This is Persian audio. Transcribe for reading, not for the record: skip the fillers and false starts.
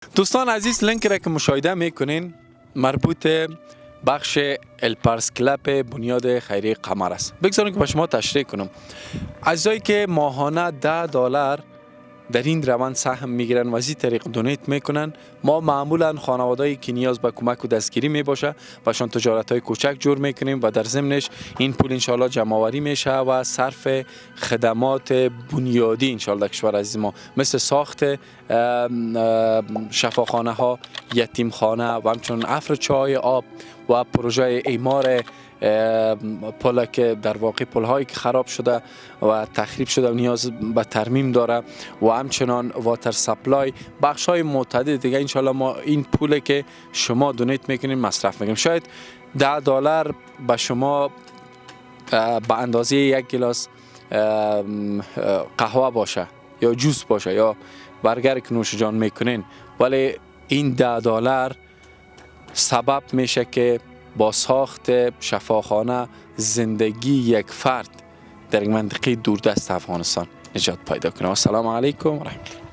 دوستان عزیز، لینک را که مشاهده میکنین مربوط بخش الپارس کلاب بنیاد خیریه قمر است. بگذارید که با شما تشریح کنم. عزیزایی که ماهانه $10 در این روند سهم میگیرن و از این طریق دونیت میکنن، ما معمولا خانوادهایی که نیاز به کمک و دستگیری میباشه باشان تجارت های کوچک جور میکنیم و در ضمنش این پول انشالله جمع آوری میشه و صرف خدمات بنیادی انشالله در کشور عزیز ما مثل ساخت شفاخانه ها، یتیم خانه و همچنین عفر چای آب و پروژه اعمار پل که در واقع پل هایی که خراب شده و تخریب شده و نیاز به ترمیم داره و همچنان واتر سپلای بخش های متعدد دیگه انشالله ما این پول که شما دونیت میکنین مصرف میکنیم. شاید $10 به شما به اندازه یک گلاس قهوه باشه یا جوس باشه یا برگر که نوش جان میکنین، ولی این $10 سبب میشه که با ساخت شفاخانه زندگی یک فرد در این منطقه دوردست افغانستان نجات پیدا کنه. السلام علیکم و رحمت الله.